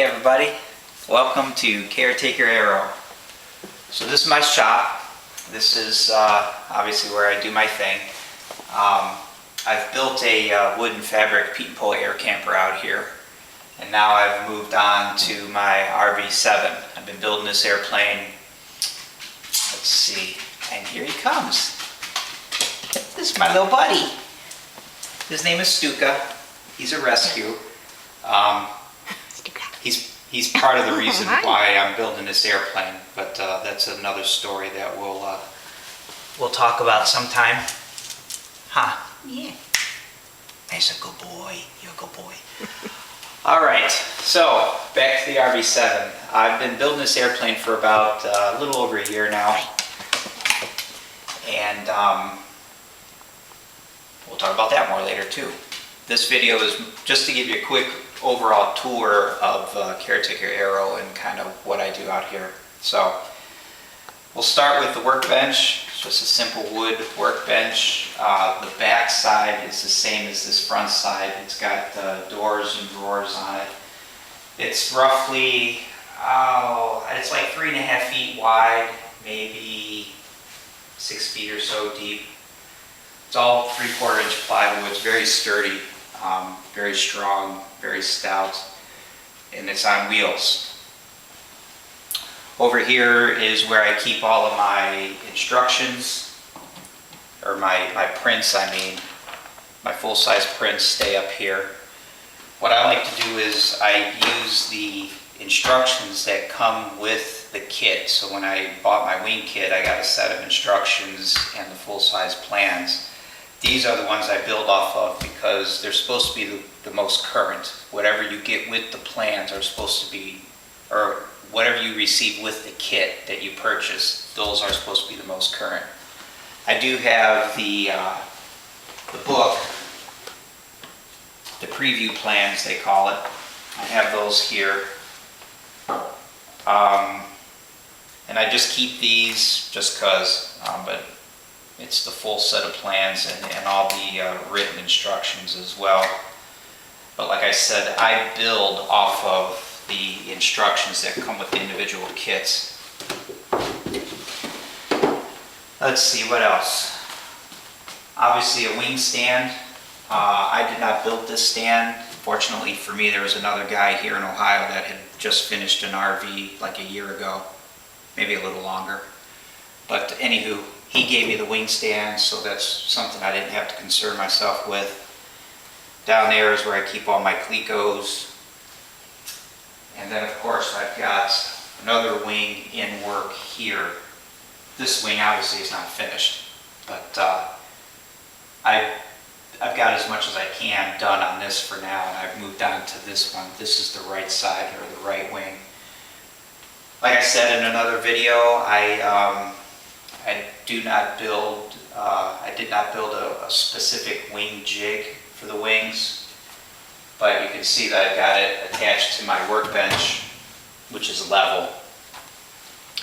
Hey everybody, welcome to Karetaker Aero. So this is my shop. This is obviously where I do my thing. I've built a wood and fabric Pete and Pull air camper out here, and now I've moved on to my RV7. I've been building this airplane, let's see, and here he comes. This is my little buddy. His name is Stuka. He's a rescue. He's part of the reason why I'm building this airplane, but that's another story that we'll talk about sometime. Huh? Yeah. He's a good boy. You're a good boy. All right. So back to the RV7. I've been building this airplane for about a little over a year now, and we'll talk about that more later too. This video is just to give you a quick overall tour of Karetaker Aero and kind of what I do out here. So we'll start with the workbench. It's just a simple wood workbench. The back side is the same as this front side. It's got doors and drawers on it. It's roughly, it's like 3.5 feet wide, maybe 6 feet or so deep. It's all 3/4 inch plywood. It's very sturdy, very strong, very stout, and it's on wheels. Over here is where I keep all of my instructions, or my prints, I mean. My full-size prints stay up here. What I like to do is I use the instructions that come with the kit. So when I bought my wing kit, I got a set of instructions and the full-size plans. These are the ones I build off of because they're supposed to be the most current. Whatever you get with the plans are supposed to be, or whatever you receive with the kit that you purchase, those are supposed to be the most current. I do have the book, the preview plans they call it. I have those here. And I just keep these just because, but it's the full set of plans and all the written instructions as well. But like I said, I build off of the instructions that come with the individual kits. Let's see, what else? Obviously a wing stand. I did not build this stand. Fortunately for me, there was another guy here in Ohio that had just finished an RV like a year ago, maybe a little longer. But anywho, he gave me the wing stand, so that's something I didn't have to concern myself with. Down there is where I keep all my Clecos. And then of course I've got another wing in work here. This wing obviously is not finished, but I've got as much as I can done on this for now, and I've moved on to this one. This is the right side, or the right wing. Like I said in another video, I did not build a specific wing jig for the wings, but you can see that I've got it attached to my workbench, which is level.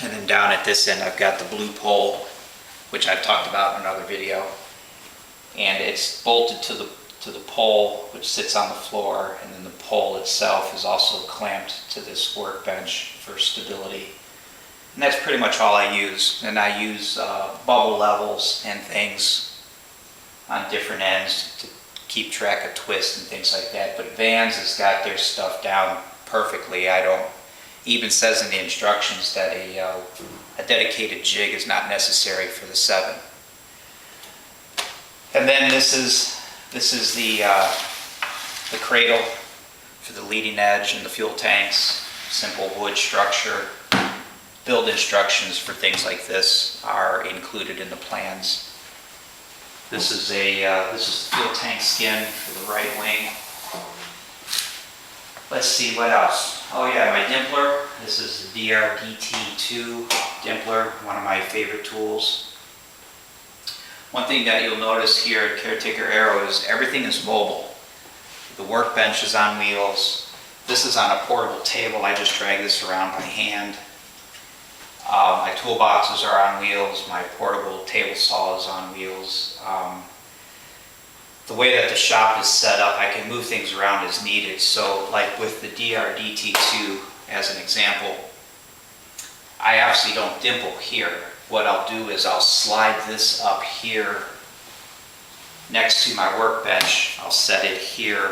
And then down at this end, I've got the blue pole, which I've talked about in another video, and it's bolted to the pole, which sits on the floor, and then the pole itself is also clamped to this workbench for stability. And that's pretty much all I use. And I use bubble levels and things on different ends to keep track of twists and things like that. But Vans has got their stuff down perfectly. Even says in the instructions that a dedicated jig is not necessary for the 7. And then this is the cradle for the leading edge and the fuel tanks. Simple wood structure. Build instructions for things like this are included in the plans. This is fuel tank skin for the right wing. Let's see what else. Oh yeah, my dimpler. This is the DRDT2 dimpler, one of my favorite tools. One thing that you'll notice here at Karetaker Aero is everything is mobile. The workbench is on wheels. This is on a portable table. I just drag this around by hand. My toolboxes are on wheels. My portable table saw is on wheels. the way that the shop is set up, I can move things around as needed. So like with the DRDT2 as an example, I obviously don't dimple here. What I'll do is I'll slide this up here next to my workbench. I'll set it here.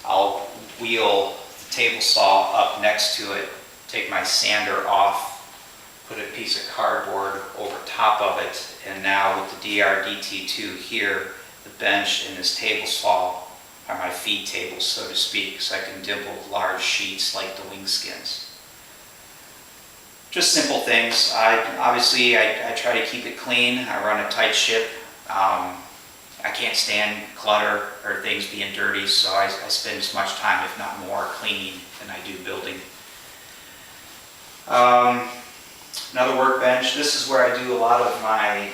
I'll wheel the table saw up next to it, take my sander off, put a piece of cardboard over top of it, and now with the DRDT2 here, the bench and this table saw are my feed tables, so to speak, so I can dimple large sheets like the wing skins. Just simple things. Obviously I try to keep it clean. I run a tight ship. I can't stand clutter or things being dirty, so I spend as much time, if not more, cleaning than I do building. Another workbench. This is where I do a lot of my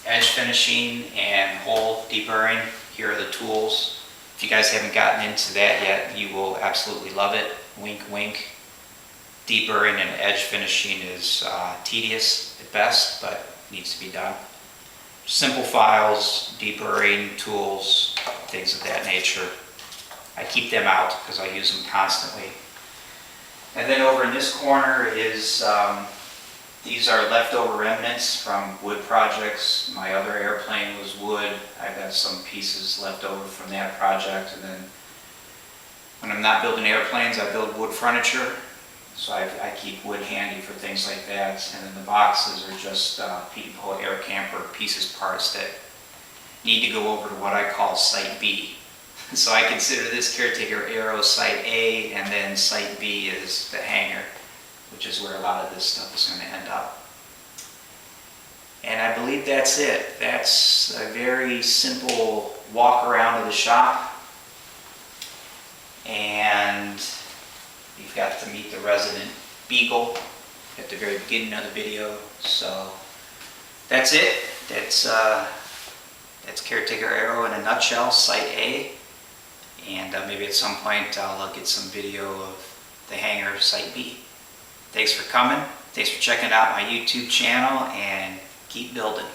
edge finishing and hole deburring. Here are the tools. If you guys haven't gotten into that yet, you will absolutely love it. Wink, wink. Deburring and edge finishing is tedious at best, but needs to be done. Simple files, deburring tools, things of that nature. I keep them out because I use them constantly. And then over in this corner is, these are leftover remnants from wood projects. My other airplane was wood. I've got some pieces left over from that project. And then when I'm not building airplanes, I build wood furniture. So I keep wood handy for things like that. And then the boxes are just people air camper pieces, parts that need to go over to what I call Site B. So I consider this Karetaker Aero Site A, and then Site B is the hangar, which is where a lot of this stuff is going to end up. And I believe that's it. That's a very simple walk around of the shop. And you've got to meet the resident beagle at the very beginning of the video. So that's it. That's Karetaker Aero in a nutshell, Site A. And maybe at some point I'll get some video of the hangar, Site B. Thanks for coming. Thanks for checking out my YouTube channel, and keep building.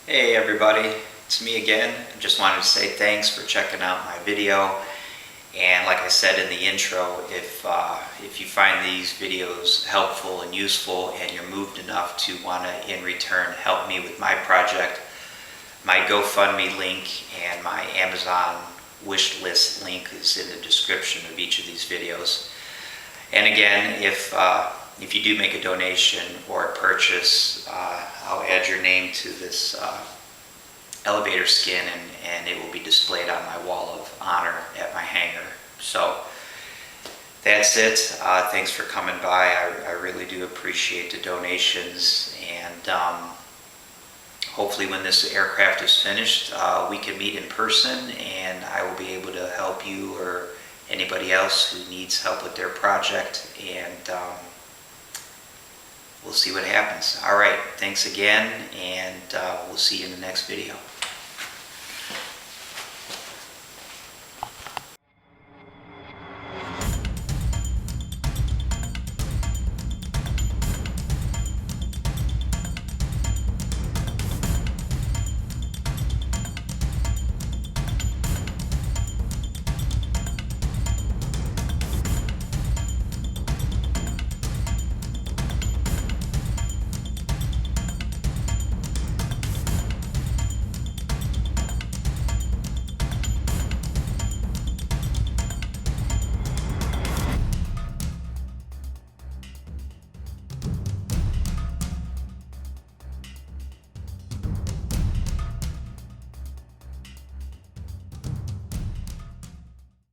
Hey everybody, it's me again. I just wanted to say thanks for checking out my video. And like I said in the intro, if you find these videos helpful and useful and you're moved enough to want to in return help me with my project, my GoFundMe link and my Amazon wish list link is in the description of each of these videos. And again, if you do make a donation or a purchase, I'll add your name to this elevator skin, and it will be displayed on my wall of honor at my hangar. So that's it. Thanks for coming by. I really do appreciate the donations, and hopefully when this aircraft is finished, we can meet in person, and I will be able to help you or anybody else who needs help with their project, and we'll see what happens. All right, thanks again, and we'll see you in the next video.